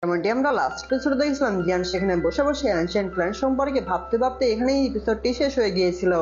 যেমনটি আমরা লাস্ট এপিসোডে দেখছিলাম, জিয়ান সেখানে বসে বসে অ্যানশিয়েন্ট প্ল্যান সম্পর্কে ভাবতে ভাবতে এখানেই এপিসোডটি শেষ হয়ে গিয়েছিল।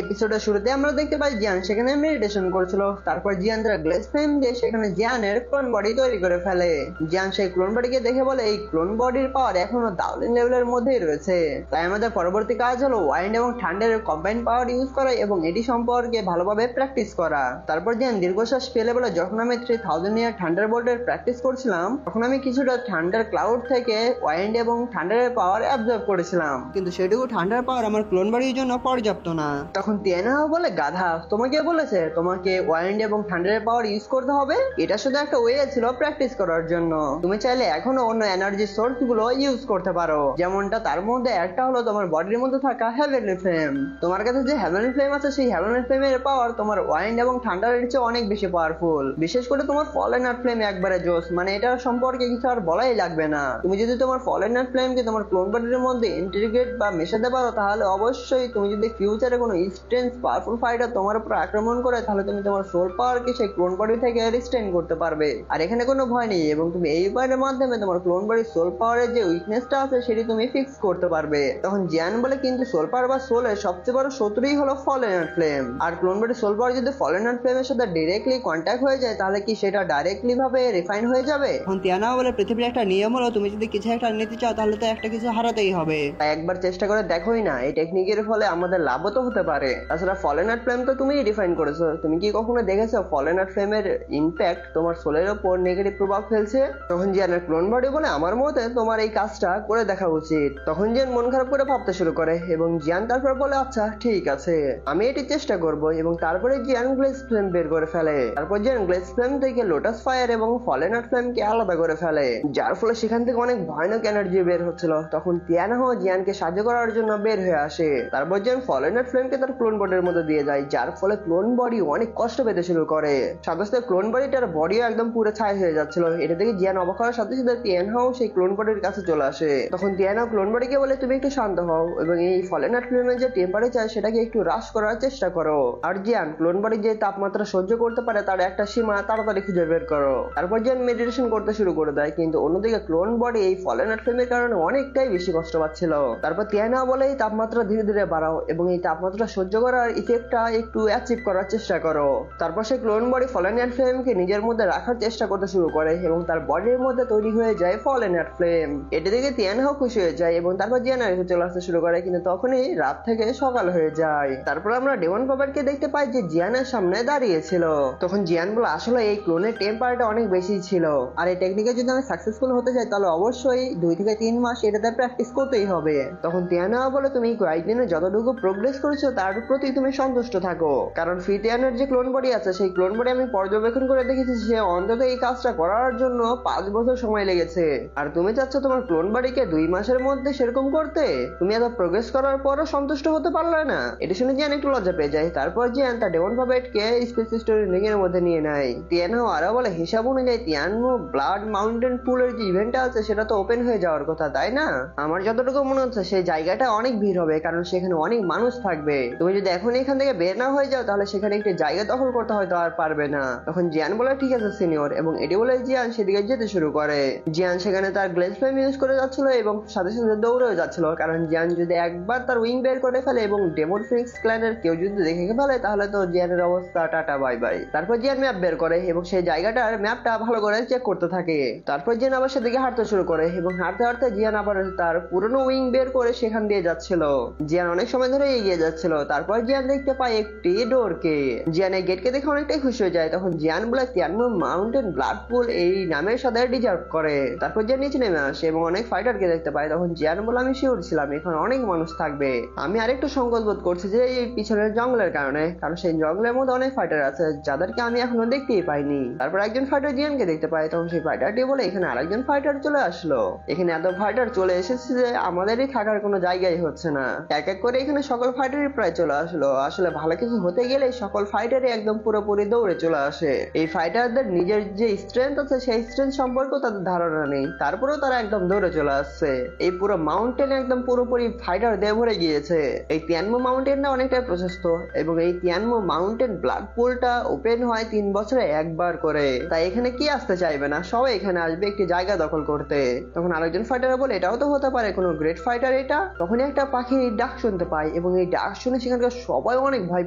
এপিসোডের শুরুতে আমরা দেখতে পাই জিয়ান সেখানে মেডিটেশন করছিল। তারপর জিয়ান তার গ্লেস ফ্লেম দিয়ে সেখানে জিয়ানের ক্লোন বডি তৈরি করে ফেলে। জিয়ান সেই ক্লোন বডিকে দেখে বলে এই ক্লোন বডির পাওয়ার এখনো দাউলিন লেভেলের মধ্যেই রয়েছে, তাই আমাদের পরবর্তী কাজ হলো ওয়াইন্ড এবং থান্ডারের কম্বাইন্ড পাওয়ার ইউজ করা এবং এটি সম্পর্কে ভালোভাবে প্র্যাকটিস করা। তারপর জিয়ান দীর্ঘশ্বাস ফেলে বলে, যখন আমি 3000 ইয়ার থান্ডার বোল্টের প্র্যাকটিস করছিলাম তখন আমি কিছুটা থান্ডার ক্লাউড থেকে ওয়াইন্ড এবং থান্ডারের পাওয়ার অ্যাবজর্ব করেছিলাম, কিন্তু সেটুকু থান্ডার পাওয়ার আমার ক্লোন বডির জন্য পর্যাপ্ত না। তখন তিয়ানাও বলে, গাধা, তোমাকে বলেছে তোমাকে ওয়াইন্ড এবং থান্ডারের পাওয়ার ইউজ করতে হবে? এটা শুধু একটা ওয়ে ছিল প্র্যাকটিস করার জন্য। তুমি চাইলে এখনো অন্য এনার্জি সোর্স গুলো ইউজ করতে পারো, যেমনটা তার মধ্যে একটা হলো তোমার বডির মধ্যে থাকা হেভেনলি ফ্লেম। তোমার কাছে যে হেভেনলি ফ্লেম আছে সেই হেভেনলি ফ্লেমের পাওয়ার তোমার ওয়াইন্ড এবং থান্ডারের চেয়ে অনেক বেশি পাওয়ারফুল। বিশেষ করে তোমার ফলেন আর্ট ফ্লেম একবারে জোস, মানে এটার সম্পর্কে কিছু আর বলাই লাগবে না। তুমি যদি তোমার ফলেন আর্ট ফ্লেমকে তোমার ক্লোন বডির মধ্যে ইন্টিগ্রেট বা মেশাতে পারো তাহলে অবশ্যই তুমি যদি ফিউচারে কোনো ইনস্ট্যান্স পাওয়ারফুল ফাইটার তোমার উপর আক্রমণ করে তাহলে তুমি তোমার সোল পাওয়ারকে সেই ক্লোন বডি থেকে রিস্টেন করতে পারবে। আর এখানে কোনো ভয় নেই এবং তুমি এই উপায়ের মাধ্যমে তোমার ক্লোন বডির সোল পাওয়ারের যে উইকনেসটা আছে সেটি তুমি ফিক্স করতে পারবে। তখন জিয়ান বলে, কিন্তু সোল পাওয়ার বা সোলের সবচেয়ে বড় শত্রুই হলো ফলেন আর্ট ফ্লেম, আর ক্লোন বডির সোল পাওয়ার যদি ফলেন আর্ট ফ্লেমের সাথে ডাইরেক্টলি কন্ট্যাক্ট হয়ে যায় তাহলে কি সেটা ডাইরেক্টলি ভাবে রিফাইন হয়ে যাবে? এখন তিয়ানা বলে, পৃথিবীর একটা নিয়ম হলো তুমি যদি কিছু একটা নিতে চাও তাহলে তো একটা কিছু হারাতেই হবে, তাই একবার চেষ্টা করে দেখোই না, এই টেকনিকের ফলে আমাদের লাভও তো হতে পারে। তাছাড়া ফলেন আর্ট ফ্লেম তো তুমি ডিফাইন করেছো, তুমি কি কখনো দেখেছো ফলেন আর্ট ফ্লেমের ইম্প্যাক্ট তোমার সোলের উপর নেগেটিভ প্রভাব ফেলছে? তখন জিয়ানের ক্লোন বডি বলে, আমার মতে তোমার এই কাজটা করে দেখা উচিত। তখন জিয়ান মন খারাপ করে ভাবতে শুরু করে এবং জিয়ান তারপর বলে, আচ্ছা ঠিক আছে, আমি এটি চেষ্টা করব। এবং তারপরে জিয়ান গ্লেস ফ্লেম বের করে ফেলে। তারপর জিয়ান গ্লেস ফ্লেম থেকে লোটাস ফায়ার এবং ফলেন আর্ট ফ্লেমকে আলাদা করে ফেলে, যার ফলে সেখান থেকে অনেক ভয়ানক এনার্জি বের হচ্ছিল। তখন তিয়ানাও জিয়ানকে সাহায্য করার জন্য বের হয়ে আসে। তারপর জিয়ান ফলেন আর্ট ফ্লেমকে তার ক্লোন বডির মধ্যে দিয়ে যায়, যার ফলে ক্লোন বডি অনেক কষ্ট পেতে শুরু করে। সাথে সাথে ক্লোন বডিটার বডিও একদম পুরো ছাই হয়ে যাচ্ছিল। এটা দেখে জিয়ান অবাক হওয়ার সাথে সাথে তিয়ানাও সেই ক্লোন বডির কাছে চলে আসে। তখন তিয়ানাও ক্লোন বডিকে বলে, তুমি একটু শান্ত হও এবং এই ফলেন আর্ট ফ্লেমের যে টেম্পারেচার সেটাকে একটু হ্রাস করার চেষ্টা করো। আর জিয়ান ক্লোন বডি যে তাপমাত্রা সহ্য করতে পারে তার একটা সীমা তাড়াতাড়ি খুঁজে বের করো। তারপর জিয়ান মেডিটেশন করতে শুরু করে দেয়, কিন্তু অন্যদিকে ক্লোন বডি এই ফলেন আর্ট ফ্লেমের কারণে অনেকটাই বেশি কষ্ট পাচ্ছিল। তারপর তিয়ানা বলে, এই তাপমাত্রা ধীরে ধীরে বাড়াও এবং এই তাপমাত্রা সহ্য করার ইফেক্টটা একটু অ্যাচিভ করার চেষ্টা করো। তারপর সে ক্লোন বডি ফলেন আর্ট ফ্লেমকে নিজের মধ্যে রাখার চেষ্টা করতে শুরু করে এবং তার বডির মধ্যে তৈরি হয়ে যায় ফলেন আর্ট ফ্লেম। এটা দেখে তিয়ানাও খুশি হয়ে যায় এবং তারপর জিয়ানা এসে চলে আসতে শুরু করে, কিন্তু তখনই রাত থেকে সকাল হয়ে যায়। তারপর আমরা ডেমন পপেটকে দেখতে পাই যে জিয়ানের সামনে দাঁড়িয়েছিল। তখন জিয়ান বলে, আসলে এই ক্লোনের টেম্পারটা অনেক বেশি ছিল আর এই টেকনিকে যদি আমি সাকসেসফুল হতে চাই তাহলে অবশ্যই 2 থেকে 3 মাস এটাতে প্র্যাকটিস করতেই হবে। তখন তিয়ানা বলে, তুমি কয়েকদিনে যতটুকু প্রোগ্রেস করেছো তার প্রতি তুমি সন্তুষ্ট থাকো, কারণ ফিতিয়ানের যে ক্লোন বডি আছে সেই ক্লোন বডি আমি পর্যবেক্ষণ করে দেখেছি সে অন্তত এই কাজটা করার জন্য 5 বছর সময় লেগেছে, আর তুমি চাচ্ছ তোমার ক্লোন বডিকে 2 মাসের মধ্যে সেরকম করতে? তুমি এত প্রোগ্রেস করার পরও সন্তুষ্ট হতে পারলে না? এটা শুনে জিয়ান একটু লজ্জা পেয়ে যায়। তারপর জিয়ান তার ডেমন পপেটকে স্পেস স্টোরি রিংয়ের মধ্যে নিয়ে নেয়। তিয়ানাও আরো বলে, হিসাব অনুযায়ী তিয়ানো ব্লাড মাউন্টেন পুলের যে ইভেন্টটা আছে সেটা তো ওপেন হয়ে যাওয়ার কথা, তাই না? আমার যতটুকু মনে হচ্ছে সেই জায়গাটা অনেক ভিড় হবে, কারণ সেখানে অনেক মানুষ থাকবে। তুমি যদি এখন এখান থেকে বের না হয়ে যাও তাহলে সেখানে একটি জায়গা দখল করতে হয়তো আর পারবে না। তখন জিয়ান বলে, ঠিক আছে সিনিয়র, এবং এটি বলে জিয়ান সেদিকে যেতে শুরু করে। জিয়ান সেখানে তার গ্লেস ফ্লেম ইউজ করে যাচ্ছিল এবং সাথে সাথে দৌড়েও যাচ্ছিল, কারণ জিয়ান যদি একবার তার উইং বের করে ফেলে এবং ডেমন ফিনিক্স ক্ল্যানের কেউ যদি দেখে ফেলে তাহলে তো জিয়ানের অবস্থা টাটা বাই বাই। তারপর জিয়ান ম্যাপ বের করে এবং সেই জায়গাটার ম্যাপটা ভালো করে চেক করতে থাকে। তারপর জিয়ান আবার সেদিকে হাঁটতে শুরু করে এবং হাঁটতে হাঁটতে জিয়ান আবার তার পুরনো উইং বের করে সেখান দিয়ে যাচ্ছিল। জিয়ান অনেক সময় ধরে এগিয়ে যাচ্ছিল। তারপর জিয়ান দেখতে পায় একটি ডোরকে। জিয়ান এই গেটকে দেখে অনেকটাই খুশি হয়ে যায়। তখন জিয়ান বলে, তিয়ানো মাউন্টেন ব্লাড পুল এই নামের সাথে ডিজার্ভ করে। তারপর জিয়ান নিচে নেমে আসে এবং অনেক ফাইটারকে দেখতে পায়। তখন জিয়ান বলে, আমি শিওর ছিলাম এখানে অনেক মানুষ থাকবে, আমি আরেকটু সংকোচ বোধ করছি যে এই পিছনের জঙ্গলের কারণে, কারণ সেই জঙ্গলের মধ্যে অনেক ফাইটার আছে যাদেরকে আমি এখনো দেখতেই পাইনি। তারপর একজন ফাইটার জিয়ানকে দেখতে পায়। তখন সেই ফাইটারটি বলে, এখানে আরেকজন ফাইটার চলে আসলো, এখানে এত ফাইটার চলে এসেছে যে আমাদেরই থাকার কোনো জায়গায় হচ্ছে না। এক এক করে এখানে সকল ফাইটারই প্রায় চলে আসলো। আসলে ভালো কিছু হতে গেলে সকল ফাইটারই একদম পুরোপুরি দৌড়ে চলে আসে। এই ফাইটারদের নিজের যে স্ট্রেংথ আছে সেই স্ট্রেংথ সম্পর্কেও তাদের ধারণা নেই, তারপরেও তারা একদম দৌড়ে চলে আসছে। এই পুরো মাউন্টেনে একদম পুরোপুরি ফাইটার দিয়ে ভরে গিয়েছে। এই তিয়ানমো মাউন্টেনটা অনেকটাই প্রশস্ত এবং এই তিয়ানমো মাউন্টেন ব্লাড পুলটা ওপেন হয় 3 বছরে একবার করে, তাই এখানে কি আসতে চাইবে না, সবাই এখানে আসবে একটি জায়গা দখল দখল করতে। তখন আরেকজন ফাইটার বলে এটাও তো হতে পারে কোনো গ্রেট ফাইটার এটা। তখনই একটা পাখির ডাক শুনতে পায় এবং এই ডাক শুনে সেখানকার সবাই অনেক ভয়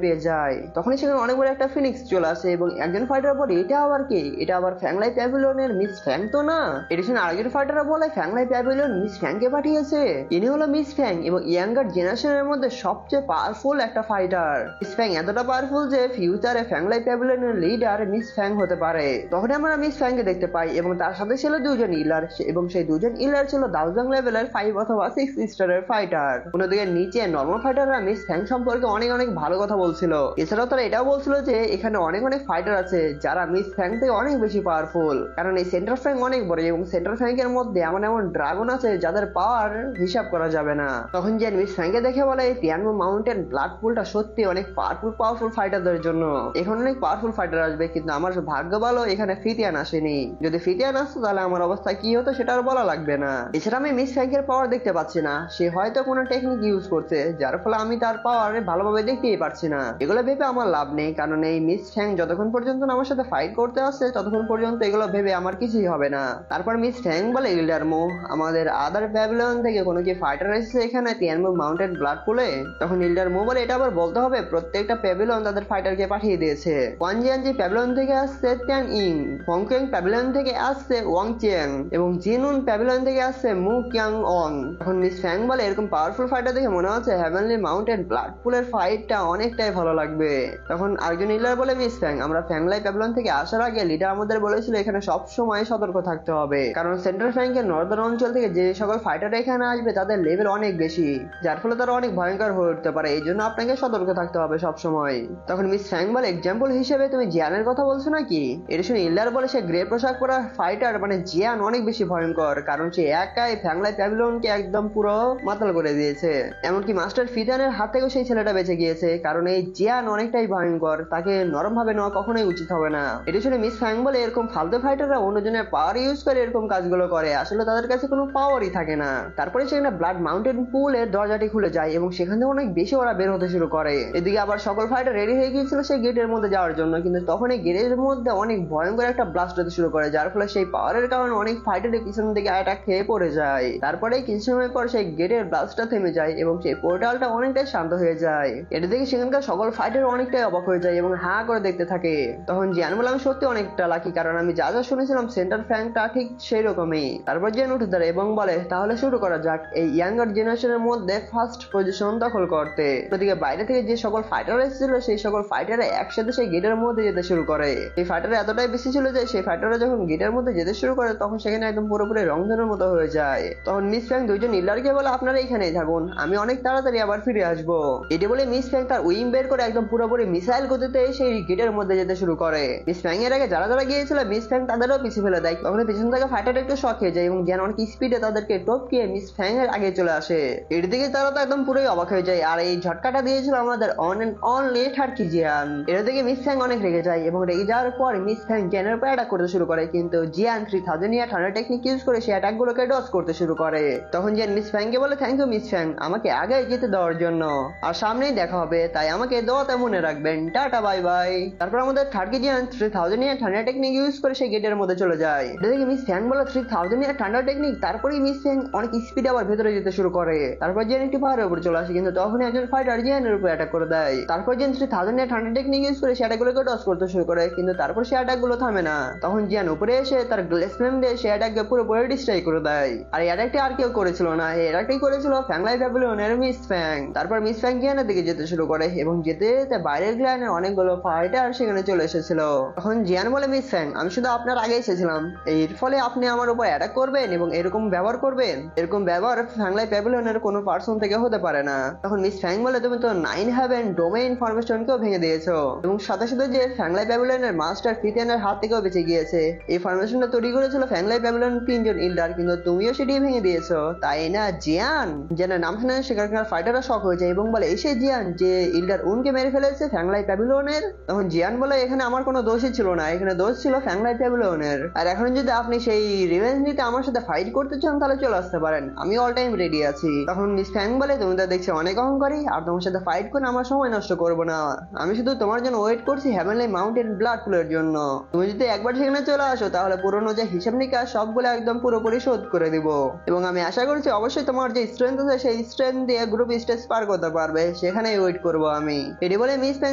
পেয়ে যায়। তখনই সেখানে অনেক বড় একটা ফিনিক্স চলে আসে এবং একজন ফাইটার বলে এটা আবার কি, এটা আবার ফ্যাংলাই প্যাভিলিয়নের মিস ফ্যাং তো না। এটা শুনে আরেকজন ফাইটার বলে ফ্যাংলাই প্যাভিলিয়ন মিস ফ্যাংকে পাঠিয়েছে, ইনি হলো মিস ফ্যাং এবং ইয়াঙ্গার জেনারেশনের মধ্যে সবচেয়ে পাওয়ারফুল একটা ফাইটার। মিস ফ্যাং এতটা পাওয়ারফুল যে ফিউচারে ফ্যাংলাই প্যাভিলিয়নের লিডার মিস ফ্যাং হতে পারে। তখন আমরা মিস ফ্যাংকে দেখতে পাই এবং তার সাথে ছিল দুজন ইলার এবং সেই দুজন ইলার ছিল 1000 লেভেলের 5 অথবা 6 স্টারের ফাইটার। অন্যদিকে নিচে নর্মাল ফাইটাররা মিস ফ্যাং সম্পর্কে অনেক অনেক ভালো কথা বলছিল। এছাড়াও তারা এটাও বলছিল যে এখানে অনেক অনেক ফাইটার আছে যারা মিস ফ্যাং থেকে অনেক বেশি পাওয়ারফুল, কারণ এই সেন্টার ফ্যাং অনেক বড় এবং সেন্টার ফ্যাংকের মধ্যে এমন এমন ড্রাগন আছে যাদের পাওয়ার হিসাব করা যাবে না। তখন যে মিস ফ্যাংকে দেখে বলে এই টিয়ানমু মাউন্টেন ব্লাড পুলটা সত্যি অনেক পাওয়ারফুল ফাইটারদের জন্য, এখন অনেক পাওয়ারফুল ফাইটার আসবে, কিন্তু আমার ভাগ্য ভালো এখানে ফিতিয়ান আসেনি, যদি ফিতিয়ান আসতো তাহলে আমার অবস্থা কি হতো সেটা আর বলা লাগবে না। এছাড়া আমি মিস ফ্যাংকের পাওয়ার দেখতে পাচ্ছি না, সে হয়তো কোনো টেকনিক ইউজ করছে যার ফলে আমি তার পাওয়ার ভালোভাবে দেখতেই পারছি না। এগুলো ভেবে আমার লাভ নেই, কারণ এই মিস ফ্যাং যতক্ষণ পর্যন্ত আমার সাথে ফাইট করতে আসছে ততক্ষণ পর্যন্ত এগুলো ভেবে আমার কিছুই হবে না। তারপর মিস ফ্যাং বলে ইল্ডারমো আমাদের আদার প্যাভিলিয়ন থেকে কোনো কি ফাইটার এসেছে এখানে টিয়ানমু মাউন্টেন ব্লাড পুলে? তখন ইল্ডারমো বলে এটা আবার বলতে হবে প্রত্যেকটা প্যাভিলিয়ন তাদের ফাইটারকে পাঠিয়ে দিয়েছে। ওয়ানজিয়ানজি প্যাভিলিয়ন থেকে আসছে ত্যান ইং, হংকং প্যাভিলিয়ন থেকে আসছে ওয়াং চিয়াং এবং জিনুন প্যাভিলিয়ন থেকে আসছে মু কিয়াং অং। তখন মিস ফ্যাং বলে এরকম পাওয়ারফুল ফাইটার দেখে মনে হচ্ছে হেভেনলি মাউন্টেন ব্লাড পুলের ফাইটটা অনেকটাই ভালো লাগবে। তখন আরেকজন ইলার বলে মিস ফ্যাং আমরা ফ্যাংলাই প্যাভিলিয়ন থেকে আসার আগে লিডার আমাদের বলেছিল এখানে সব সময় সতর্ক থাকতে হবে, কারণ সেন্ট্রাল ফ্যাংকের নর্দার্ন অঞ্চল থেকে যে সকল ফাইটার এখানে আসবে তাদের লেভেল অনেক বেশি, যার ফলে তারা অনেক ভয়ঙ্কর হয়ে উঠতে পারে, এই জন্য আপনাকে সতর্ক থাকতে হবে সব সময়। তখন মিস ফ্যাং বলে এক্সাম্পল হিসেবে তুমি জিয়ানের কথা বলছো নাকি? এটা শুনে ইল্লার বলে সে গ্রে পোশাক পরা ফাইটার মানে জিয়ান অনেক বেশি ভয়ঙ্কর, কারণ সে একাই ফ্যাংলাই প্যাভিলিয়নকে একদম পুরো মাতাল করে দিয়েছে, এমনকি মাস্টার ফিতানের হাত থেকেও সেই ছেলেটা বেঁচে গিয়েছে, কারণ এই জিয়ান অনেকটাই ভয়ঙ্কর, তাকে নরম ভাবে নেওয়া কখনোই উচিত হবে না। এটা শুনে মিস ফ্যাং বলে এরকম ফালতু ফাইটাররা অন্যজনের পাওয়ার ইউজ করে এরকম কাজগুলো করে, আসলে তাদের কাছে কোনো পাওয়ারই থাকে না। তারপরে সেখানে ব্লাড মাউন্টেন পুলের দরজাটি খুলে যায় এবং সেখান থেকে অনেক বেশি ওরা বের হতে শুরু করে। এদিকে আবার সকল ফাইটার রেডি হয়ে গিয়েছিল সেই গেটের মধ্যে যাওয়ার জন্য, কিন্তু তখন এই গেটের মধ্যে অনেক ভয়ঙ্কর একটা ব্লাস্ট হতে শুরু করে, যার ফলে সেই পাওয়ারের কারণে অনেক ফাইটারের পিছন থেকে অ্যাটাক খেয়ে পড়ে যায়। তারপরে কিছু সময় পর সেই গেটের ব্লাস্টটা থেমে যায় এবং সেই পোর্টালটা অনেকটাই শান্ত হয়ে যায়। এটা দেখে সেখানকার সকল ফাইটার অনেকটাই অবাক হয়ে যায় এবং হা করে দেখতে থাকে। তখন জিয়ান বলে আমি সত্যি অনেকটা লাকি, কারণ আমি যা যা শুনেছিলাম সেন্টার ফ্যাংটা ঠিক সেই রকমই। তারপর জিয়ান উঠে দাঁড়ায় এবং বলে তাহলে শুরু করা যাক এই ইয়াঙ্গার জেনারেশনের মধ্যে ফার্স্ট পজিশন দখল করতে। ওদিকে বাইরে থেকে যে সকল ফাইটার এসেছিল সেই সকল ফাইটাররা একসাথে সেই গেটের মধ্যে যেতে শুরু করে। এই ফাইটার এতটাই বেশি ছিল যে সেই ফাইটাররা যখন গেটের মধ্যে যেতে শুরু করে তখন সেখানে একদম পুরোপুরি রংধনুর মতো হয়ে যায়। তখন মিস ফ্যাং দুইজন ইলারকে বলে আপনারা এখানেই থাকুন, আমি অনেক তাড়াতাড়ি আবার ফিরে আসবো। এটি বলে মিস ফ্যাং তার উইং বের করে একদম পুরোপুরি মিসাইল গতিতে সেই গেটের মধ্যে যেতে শুরু করে। মিস ফ্যাং এর আগে যারা যারা গিয়েছিল মিস ফ্যাং তাদেরও পিছিয়ে ফেলে দেয়, তখন পিছন থেকে ফাইটার একটু শক হয়ে যায় এবং জ্ঞান অনেক স্পিডে তাদেরকে টপকিয়ে মিস ফ্যাং এর আগে চলে আসে। এর দিকে তারা তো একদম পুরোই অবাক হয়ে যায়, আর এই ঝটকাটা দিয়েছিল আমাদের অন এন্ড অনলি টার্কি জিয়ান। এর দিকে মিস ফ্যাং অনেক রেগে যায় এবং রেগে যাওয়ার পর মিস ফ্যাং জ্ঞানের উপর অ্যাটাক করতে শুরু করে, কিন্তু জিয়ান 3000 ইয়ার ঠান্ডা টেকনিক ইউজ করে সেই অ্যাটাক গুলোকে ডজ করতে শুরু করে। তখন জিয়ান মিস ফ্যাং কে বলে থ্যাংক ইউ মিস ফ্যাং আমাকে আগে যেতে দেওয়ার জন্য, আর সামনেই দেখা হবে, তাই আমাকে দোয়াতে মনে রাখবেন, টাটা বাই বাই। তারপর আমাদের টার্কি জিয়ান 3000 ইয়ার ঠান্ডা টেকনিক ইউজ করে সেই গেটের মধ্যে চলে যায়। এটা দেখে মিস ফ্যাং বলে 3000 ইয়ার ঠান্ডা টেকনিক, তারপরেই মিস ফ্যাং অনেক স্পিডে আবার ভেতরে যেতে শুরু করে। তারপর জিয়ান একটি পাহাড়ের উপর চলে আসে, কিন্তু তখনই একজন ফাইটার জিয়ানের উপর অ্যাটাক করে দেয়। তারপর জিয়ান 3000 ইয়ার ঠান্ডা টেকনিক ইউজ করে সেই অ্যাটাকগুলোকে ডজ করতে শুরু করে, কিন্তু তারপর সেই অ্যাটাকগুলো থামে না। তখন জিয়ান উপরে এসে তার গ্লেস ফ্লেম দিয়ে সেই অ্যাটাককে পুরোপুরি ডিস্ট্রয় করে দেয়। আর এই অ্যাটাকটি আর কেউ করেছিল না, এই অ্যাটাকটি করেছিল ফ্যাংলাই প্যাভিলিয়নের মিস ফ্যাং। তারপর মিস ফ্যাং জিয়ানের দিকে যেতে শুরু করে এবং যেতে যেতে বাইরের গ্ল্যানের অনেকগুলো ফাইটার সেখানে চলে এসেছিল। তখন জিয়ান বলে মিস ফ্যাং আমি শুধু আপনার আগে এসেছিলাম, এর ফলে আপনি আমার উপর অ্যাটাক করবেন এবং এরকম ব্যবহার করবেন, এরকম ব্যবহার ফ্যাংলাই প্যাভিলিয়নের কোনো পার্সন থেকে হতে পারে না। তখন মিস ফ্যাং বলে তুমি তো 9 হেভেন ডোমেইন ফরমেশনকেও ভেঙে দিয়েছো এবং সাথে সাথে যে ফ্যাংলাই প্যাভিলিয়নের মাস্টার ফিতিয়ানের হাত থেকেও বেঁচে গিয়েছে। এই ফরমেশনটা তৈরি করেছিল ফ্যাংলাই প্যাভিলিয়ন 3 জন ইল্ডার, কিন্তু তুমিও সেটি ভেঙে দিয়েছো, তাই না জিয়ান? জিয়ানের নাম শুনে সেখানকার ফাইটাররা শক হয়ে যায় এবং বলে এসে জিয়ান যে ইল্ডার উনকে মেরে ফেলেছে ফ্যাংলাই প্যাভিলিয়নের। তখন জিয়ান বলে এখানে আমার কোনো দোষই ছিল না, এখানে দোষ ছিল ফ্যাংলাই প্যাভিলিয়নের, আর এখন যদি আপনি সেই রিভেঞ্জ নিতে আমার সাথে ফাইট করতে চান তাহলে চলে আসতে পারেন, আমি অল টাইম রেডি আছি। তখন মিস ফ্যাং বলে তুমি তো দেখছি অনেক অহংকারী, আর তোমার সাথে ফাইট করে আমার সময় নষ্ট করবো না, আমি শুধু তোমার জন্য ওয়েট করছি হেভেনলি মাউন্টেন ব্লাড পুলের জন্য। তুমি যদি একবার সেখানে চলে আসো তাহলে পুরনো যে হিসাব নিকাশ সবগুলো একদম পুরোপুরি শোধ করে দিব। এবং আমি আশা করছি অবশ্যই তোমার যে স্ট্রেংথ আছে সেই স্ট্রেংথ দিয়ে গ্রুপ স্টেজ পার করতে পারবে, সেখানেই ওয়েট করবো আমি। এটি বলে মিস ফ্যাং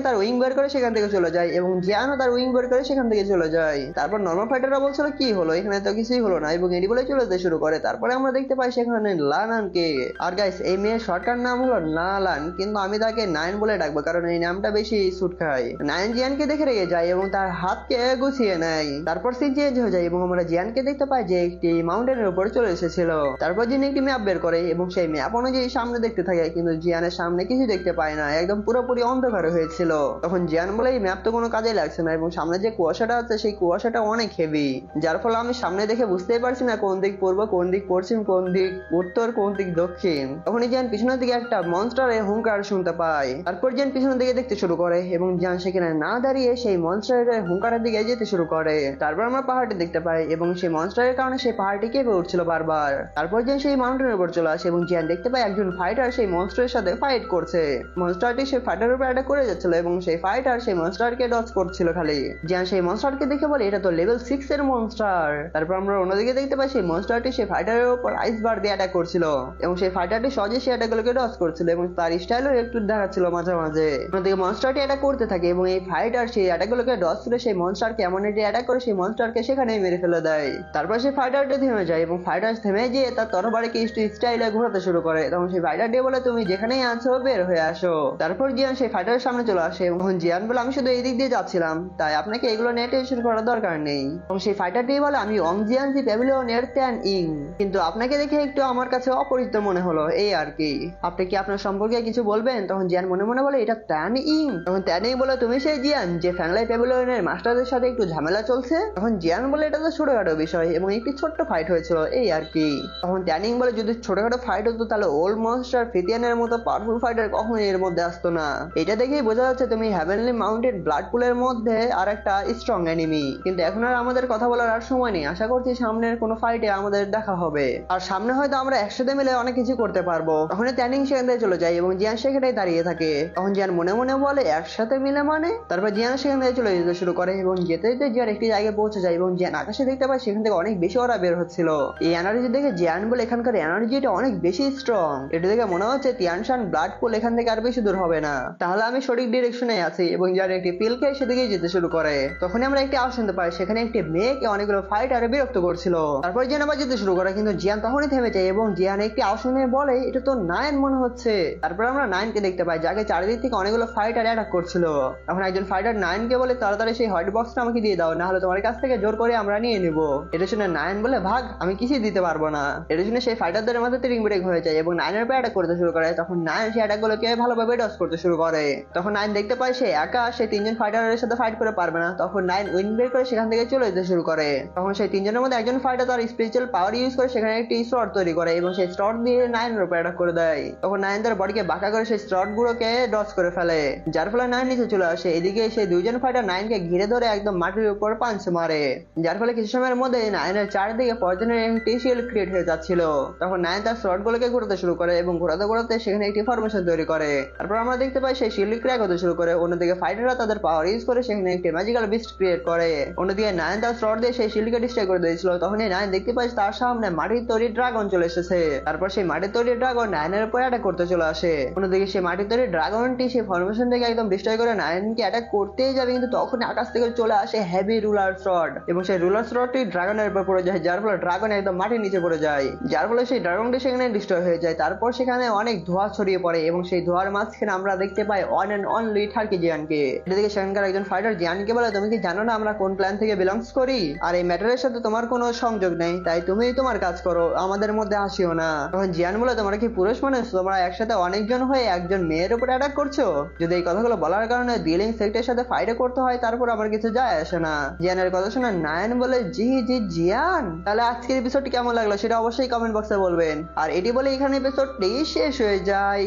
তার উইং বের করে সেখান থেকে চলে যায় এবং জিয়ানও তার উইং বের করে সেখান থেকে চলে যায়। তারপর নর্মাল ফাইটাররা বলছিল কি হলো, এখানে তো কিছুই হলো না, এবং এটি বলে চলে যেতে শুরু করে। তারপরে আমরা দেখতে পাই সেখানে লানানকে। আর গাইস, এই মেয়ের শর্টকাট নাম হলো নালান, কিন্তু আমি তাকে নাইন বলে ডাকবো কারণ এই নামটা বেশি সুট খায়। নাইন জিয়ানকে দেখে রেগে যায় এবং তার হাতকে গুছিয়ে নেয়। তারপর সে চেঞ্জ হয়ে যায় এবং আমরা জিয়ানকে দেখতে পাই যে একটি মাউন্টেনের উপর চলে এসেছিল। তারপর যিনি একটি ম্যাপ বের করে এবং সেই ম্যাপ অনুযায়ী সামনে দেখতে থাকে, কিন্তু জিয়ানের সামনে কিছু দেখতে পায় না, একদম পুরোপুরি অন্ধকার হয়েছিল। তখন জিয়ান বলে এই ম্যাপ তো কোনো কাজে লাগছে না এবং সামনে যে কুয়াশাটা আছে সেই কুয়াশাটা অনেক হেভি, যার ফলে আমি সামনে দেখে বুঝতেই পারছি না কোন দিক পূর্ব, কোন দিক পশ্চিম, কোন দিক উত্তর, কোন দিক দক্ষিণ। তখনই জিয়ান পিছনের দিকে একটা মনস্টারের হুঙ্কার শুনতে পায়। তারপর জিয়ান পিছনের দিকে দেখতে শুরু করে এবং জিয়ান সেখানে না দাঁড়িয়ে সেই মনস্টারের হুঙ্কারের দিকে যেতে শুরু করে। তারপর আমরা পাহাড়টি দেখতে পাই এবং সেই মনস্টারের কারণে সেই পাহাড়টি কেঁপে উঠছিল বারবার। তারপর জিয়ান সেই মাউন্টেনের উপর চলে আসে এবং জিয়ান দেখতে পায় একজন ফাইটার সেই মনস্টারের সাথে ফাইট করছে। মনস্টারটি সেই ফাইটারের উপর অ্যাটাক করে যাচ্ছিল এবং সেই ফাইটার সেই মনস্টারকে ডজ করছিল খালি। জিয়ান সেই মনস্টারকে দেখে বলে এটা তো লেভেল 6 এর মনস্টার। তারপর আমরা অন্যদিকে দেখতে পাই সেই মনস্টারটি সেই ফাইটারের উপর আইস বার দিয়ে অ্যাটাক করছিল এবং সেই ফাইটারটি সহজে সেই অ্যাটাকগুলোকে ডজ করছিল এবং তার স্টাইলও একটু দেখাচ্ছিল মাঝে মাঝে। অন্যদিকে মনস্টারটি অ্যাটাক করতে থাকে এবং এই ফাইটার সেই অ্যাটাকগুলোকে ডজ করে সেই মনস্টারকে এমন একটি অ্যাটাক করে সেই মনস্টারকে সেখানেই মেরে ফেলে দেয়। তারপর সেই ফাইটারটি থেমে যায় এবং ফাইটার থেমে গিয়ে তার তরবারিকে স্টাইলে ঘোরাতে শুরু করে। তখন সেই ফাইটারটি বলে তুমি যেখানেই আছো বের হয়ে আসো। তারপর জিয়ান সেই ফাইটারের সামনে চলে আসে এবং জিয়ান বলে আমি শুধু এই দিক দিয়ে যাচ্ছিলাম, তাই আপনাকে এগুলো নিয়ে টেনশন করার দরকার নেই। এবং সেই ফাইটারটি বলে আমি অং জিয়ান জি প্যাভিলিয়নের ত্যান ইং, কিন্তু আপনাকে দেখে একটু আমার কাছে অপরিচিত মনে হলো, এই আর কি। আপনি কি আপনার সম্পর্কে কিছু বলবেন? তখন জিয়ান মনে মনে বলে এটা ত্যান ইং। তখন ত্যান ইং বলে তুমি সেই জিয়ান যে ফ্যাংলাই প্যাভিলিয়নের মাস্টারদের সাথে একটু ঝামেলা চলছে? তখন জিয়ান বলে এটা তো ছোটখাটো বিষয় এবং একটি ছোট্ট ফাইট হয়েছিল, এই আর কি। তখন ত্যান ইং বলে যদি ছোটখাটো ফাইট হতো তাহলে ওল্ড মনস্টার ফিতিয়ানের মতো পাওয়ারফুল ফাইটার কখনোই এর মধ্যে আসতো না। এটা দেখেই বোঝা যাচ্ছে তুমি হেভেনলি মাউন্টেন ব্লাড পুলের মধ্যে আর একটা স্ট্রং এনিমি। কিন্তু এখন আর আমাদের কথা বলার আর সময় নেই, আশা করছি সামনের কোনো ফাইটে আমাদের দেখা হবে আর সামনে হয়তো আমরা একসাথে মিলে অনেক কিছু করতে পারবো। তখন ট্যানিং সেখান থেকে চলে যায় এবং জিয়ান সেখানেই দাঁড়িয়ে থাকে। তখন জিয়ান মনে মনে বলে একসাথে মিলে মানে? তারপর জিয়ান সেখান থেকে চলে যেতে শুরু করে এবং যেতে যেতে জিয়ান একটি জায়গায় পৌঁছে যায় এবং জিয়ান আকাশে দেখতে পায় সেখান থেকে অনেক বেশি ওরা বের হচ্ছিল। এই এনার্জি দেখে জিয়ান বলে এখানকার এনার্জিটা অনেক বেশি স্ট্রং, এটা দেখে মনে হচ্ছে তিয়ানশান ব্লাড পুল এখান থেকে আর বেশি দূর হবে না, তাহলে আমি সঠিক ডিরেকশনে আছি। এবং জিয়ান একটি পিল খেয়ে সেদিকে যেতে শুরু করে। তখনই আমরা একটি আওয়াজ শুনতে পাই, সেখানে একটি মেয়েকে অনেকগুলো ফাইটার বিরক্ত করছিল। তারপর জিয়ান আবার যেতে শুরু করে কিন্তু জিয়ান তখনই থেমে যায় এবং জিয়ান একটি আওয়াজ শুনে বলে এটা তো নায়ন মনে হচ্ছে। তারপর আমরা নায়নকে দেখতে পাই যাকে চারিদিক থেকে অনেকগুলো ফাইটার অ্যাটাক করছিল। তখন একজন ফাইটার নায়নকে বলে তাড়াতাড়ি সেই হোয়াইট বক্সটা আমাকে দিয়ে দাও, না হলে তোমার কাছ থেকে জোর করে আমরা নিয়ে নিব। এটা শুনে নায়ন বলে ভাগ, আমি কিছুই দিতে পারবো না। এটা শুনে সেই ফাইটারদের মাথাতে রিং ব্রেক হয়ে যায় এবং নায়নের উপর অ্যাটাক করতে শুরু করে। তখন নায়ন সেই অ্যাটাকগুলোকে ভালোভাবে ডজ করতে শুরু করে। তখন নায়ন দেখতে পায় সে একা সেই তিনজন ফাইটারের সাথে ফাইট করে পারবে না। তখন নায়ন উইন বের করে সেখান থেকে চলে যেতে শুরু করে। তখন সেই তিনজনের মধ্যে একজন ফাইটার তার স্পেশাল পাওয়ার ইউজ করে সেখানে একটি স্লট তৈরি করে এবং সেই স্লট দিয়ে নায়নের উপর অ্যাটাক করে দেয়। তখন নায়ন তার বডিকে বাঁকা করে সেই স্লট গুলোকে ডজ করে ফেলে, যার ফলে নায়ন নিচে চলে আসে। এদিকে সেই দুইজন ফাইটার নায়নকে ঘিরে ধরে একদম মাটির উপর পাঞ্চ মারে, যার ফলে কিছু সময়ের মধ্যে নায়নের চারিদিকে পয়জনের একটি শিল্ড ক্রিয়েট হয়ে যাচ্ছিল। তখন নায়ন তার স্লট গুলোকে ঘোরাতে শুরু করে এবং ঘোরাতে ঘোরাতে সেখানে একটি ফরমেশন তৈরি করে। তারপর আমরা দেখতে পাই সেই শিল্ড ক্র্যাক হতে শুরু করে। অন্যদিকে ফাইটাররা তাদের পাওয়ার ইউজ করে সেখানে একটি ম্যাজিক্যাল বিস্ট ক্রিয়েট করে। অন্যদিকে নায়ন তার স্লট দিয়ে সেই শিল্ডকে ডিস্ট্রয় করে দিয়েছিল। তখনই নায়ন দেখতে পাই তার সামনে মাটির তৈরি ড্রাগন চলে এসেছে। তারপর সেই মাটির তৈরি ড্রাগন নায়নের উপর অ্যাটাক করতে চলে আসে। অন্যদিকে সেই মাটির তৈরি ড্রাগনটি সেই ফরমেশন থেকে একদম ডিস্ট্রয় করে নায়নকে অ্যাটাক করতেই যাবে, কিন্তু তখন আকাশ থেকে চলে আসে হেভি রুলার শট এবং সেই রুলার শটটি ড্রাগনের উপর পড়ে যায়, যার ফলে ড্রাগন একদম মাটির নিচে পড়ে যায়, যার ফলে সেই ড্রাগনটি সেখানে ডিস্ট্রয় হয়ে যায়। তারপর সেখানে অনেক ধোঁয়া ছড়িয়ে পড়ে এবং সেই ধোঁয়ার মাঝখানে আমরা দেখতে পাই ওয়ান এন্ড অনলি টার্কি জিয়ানকে। এটা দেখে সেখানকার একজন ফাইটার জিয়ানকে বলে তুমি কি জানো না আমরা কোন প্ল্যান থেকে বিলংস করি, আর এই ম্যাটারের সাথে তোমার কোনো সংযোগ নেই, তাই তুমি তোমার কাজ করো, আমাদের মধ্যে আসিও না। তখন জিয়ান বলে তোমরা কি পুরুষ মানুষ, তোমরা একসাথে অনেকজন হয়ে একজন মেয়ের উপর অ্যাটাক করছো? যদি এই কথাগুলো বলার কারণে ডিলিং সেক্টরের সাথে ফাইটে করতে হয় তারপর আমার কিছু যায় আসে না। জিয়ানের কথা শুনে নায়ন বলে জি জি জিয়ান, তাহলে আজকের এপিসোডটি কেমন লাগলো সেটা অবশ্যই কমেন্ট বক্সে বলবেন। আর এটি বলে এখানে এপিসোডটি শেষ হয়ে যায়।